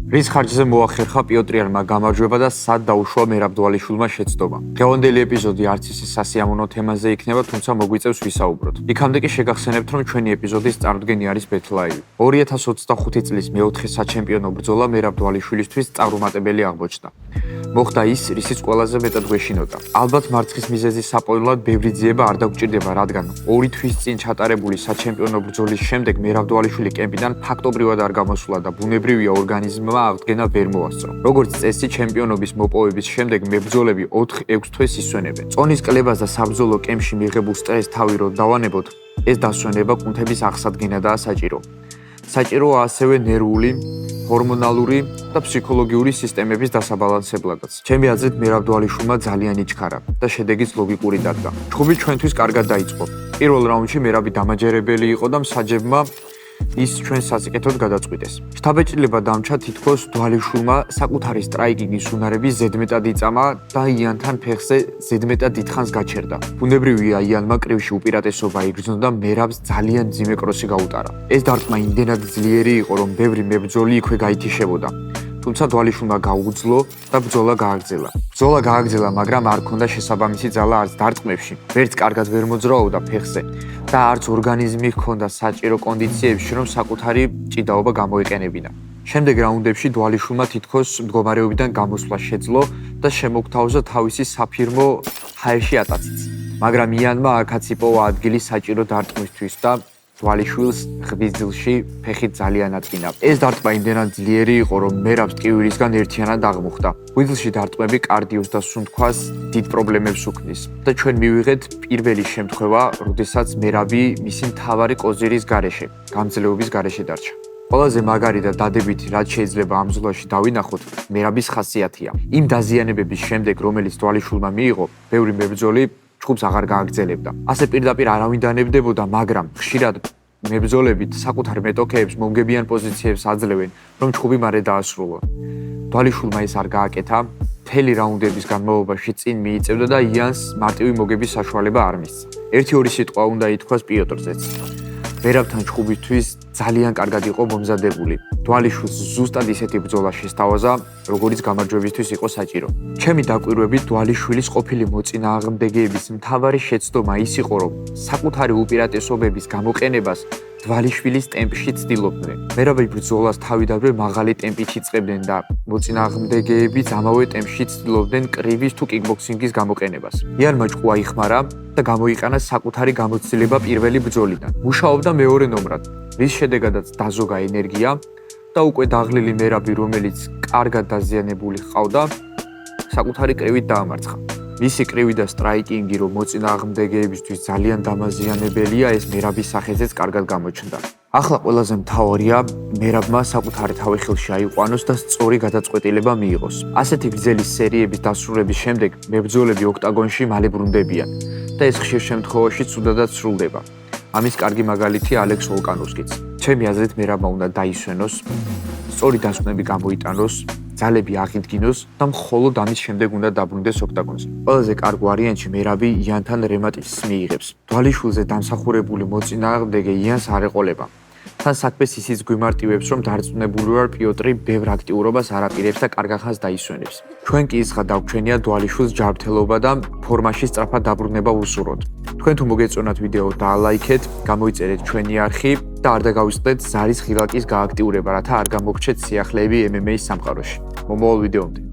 რის ხარჯზე მოახერხა პიოტრიანმა გამარჯვება და სად დაუშვა მერაბ დვალიშვილმა შეცდომა. დღევანდელი ეპიზოდი არც ისე სასიამოვნო თემაზე იქნება, თუმცა მოგვიწევს ვისაუბროთ. იქამდე კი შეგახსენებთ, რომ ჩვენი ეპიზოდის წარდგენი არის ბეთლაივი. 2025 წლის მეოთხე საჩემპიონო ბრძოლა მერაბ დვალიშვილისთვის წარუმატებელი აღმოჩნდა. მოხდა ის, რისიც ყველაზე მეტად გვეშინოდა. ალბათ მარცხის მიზეზის საპოილად ბევრი ძიება არ დაგვჭირდება, რადგან 2 თვის წინ ჩატარებული საჩემპიონო ბრძოლის შემდეგ მერაბ დვალიშვილი კემპიდან ფაქტობრივად არ გამოსულა და ბუნებრივია ორგანიზმმა აღდგენა ვერ მოასწრო. როგორც წესი, ჩემპიონობის მოპოვების შემდეგ მებრძოლები 4-6 თვეს ისვენებენ. წონის კლებას და საბრძოლო კემპში მიღებულ სტრესს თავი რო დავანებოთ, ეს დასვენება კუნთების აღსადგენადაა საჭირო. საჭიროა ასევე ნერვული, ჰორმონალური და ფსიქოლოგიური სისტემების დასაბალანსებლადაც. ჩემი აზრით, მერაბ დვალიშვილმა ძალიან იჩქარა და შედეგიც ლოგიკური დადგა. ჩხუბი ჩვენთვის კარგად დაიწყო. პირველ რაუნდში მერაბი დამაჯერებელი იყო და მსაჯებმა ის ჩვენ საწიკეთოდ გადაწყვიტეს. შთაბეჭდილება დამჩა თითქოს დვალიშვილმა საკუთარი სტრაიკინგის უნარები ზედმეტად იწამა და იანთან ფეხზე ზედმეტად დიდხანს გაჩერდა. ბუნებრივია, იანმა კრივში უპირატესობა იგრძნო და მერაბს ძალიან მძიმე კროსი გაუტარა. ეს დარტყმა იმდენად ძლიერი იყო, რომ ბევრი მებრძოლი იქვე გაითიშებოდა. თუმცა დვალიშვილმა გაუძლო და ბრძოლა გააგრძელა. ბრძოლა გააგრძელა, მაგრამ არ ჰქონდა შესაბამისი ძალა არც დარტყმებში, ვერც კარგად ვერ მოძრაობდა ფეხზე და არც ორგანიზმი ჰქონდა საჭირო კონდიციებში, რომ საკუთარი ჭიდაობა გამოეყენებინა. შემდეგ რაუნდებში დვალიშვილმა თითქოს მდგომარეობიდან გამოსვლა შეძლო და შემოგთავაზა თავისი საფირმო ჰაერში ატაციც. მაგრამ იანმა აქაც იპოვა ადგილი საჭირო დარტყმისთვის და დვალიშვილს ღვიძლში ფეხით ძალიან ადგინა. ეს დარტყმა იმდენად ძლიერი იყო, რომ მერაბს ტკივილისგან ერთიანად აღმოხდა. ღვიძლში დარტყმები კარდიოს და სუნთქვას დიდ პრობლემებს უქმნის და ჩვენ მივიღეთ პირველი შემთხვევა, როდესაც მერაბი მისი მთავარი კოზირის გარეშე, გამძლეობის გარეშე დარჩა. ყველაზე მაგარი და დადებითი, რაც შეიძლება ამ ბრძოლაში დავინახოთ, მერაბის ხასიათია. იმ დაზიანებების შემდეგ, რომელიც დვალიშვილმა მიიღო, ბევრი მებრძოლი ჩხუბს აღარ გააგრძელებდა. ასე პირდაპირ არავინ დანებდებოდა, მაგრამ ხშირად მებრძოლებით საკუთარ მეტოქეებს მომგებიან პოზიციებს აძლევენ, რომ ჩხუბი მალე დაასრულონ. დვალიშვილმა ეს არ გააკეთა, მთელი რაუნდების განმავლობაში წინ მიიწევდა და იანს მარტივი მოგების საშუალება არ მისცა. 1-2 სიტყვა უნდა ითქვას პიოტრზეც. მერაბთან ჩხუბისთვის ძალიან კარგად იყო მომზადებული. დვალიშვილს ზუსტად ისეთი ბრძოლა შესთავაზა, როგორიც გამარჯვებისთვის იყო საჭირო. ჩემი დაკვირვებით, დვალიშვილის ყოფილი მოწინააღმდეგეების მთავარი შეცდომა ის იყო, რომ საკუთარი უპირატესობების გამოყენებას დვალიშვილის ტემპში ცდილობდნენ. მერაბი ბრძოლას თავიდანვე მაღალი ტემპით იწყებდნენ და მოწინააღმდეგეებიც ამავე ტემპში ცდილობდნენ კრივის თუ კიკბოქსინგის გამოყენებას. იანმა ჭყვა იხმარა და გამოიყენა საკუთარი გამოცდილება პირველი ბრძოლიდან. მუშაობდა მეორე ნომრად, რის შედეგადაც დაზოგა ენერგია და უკვე დაღლილი მერაბი, რომელიც კარგად დაზიანებული ჰყავდა, საკუთარი კრივით დაამარცხა. მისი კრივი და სტრაიკინგი, რომ მოწინააღმდეგეებისთვის ძალიან დამაზიანებელია, ეს მერაბის სახეზეც კარგად გამოჩნდა. ახლა ყველაზე მთავარია, მერაბმა საკუთარი თავი ხელში აიყვანოს და სწორი გადაწყვეტილება მიიღოს. ასეთი გრძელი სერიების დასრულების შემდეგ მებრძოლები ოქტაგონში მალე ბრუნდებიან და ეს ხშირ შემთხვევაში ცუდადაც სრულდება. ამის კარგი მაგალითია ალექს ვოლკანოვსკიც. ჩემი აზრით, მერაბმა უნდა დაისვენოს, სწორი დასკვნები გამოიტანოს, ძალები აღიდგინოს და მხოლოდ ამის შემდეგ უნდა დაბრუნდეს ოქტაგონზე. ყველაზე კარგ ვარიანტში მერაბი იანთან რემატჩს მიიღებს. დვალიშვილზე დამსახურებული მოწინააღმდეგე იანს არ ეყოლება. თან საქმეს ისიც გვიმარტივებს, რომ დარწმუნებული ვარ, პიოტრი ბევრ აქტიურობას არ აპირებს და კარგახანს დაისვენებს. ჩვენ კი ისღა დაგვჩენია დვალიშვილს ჯანმრთელობა და ფორმაში სწრაფად დაბრუნება უსურვოთ. თქვენ თუ მოგეწონათ ვიდეო, დაალაიქეთ, გამოიწერეთ ჩვენი არხი და არ დაგავიწყდეთ ზარის ღილაკის გააქტიურება, რათა არ გამოგრჩეთ სიახლეები MMA-ის სამყაროში. მომავალ ვიდეომდე.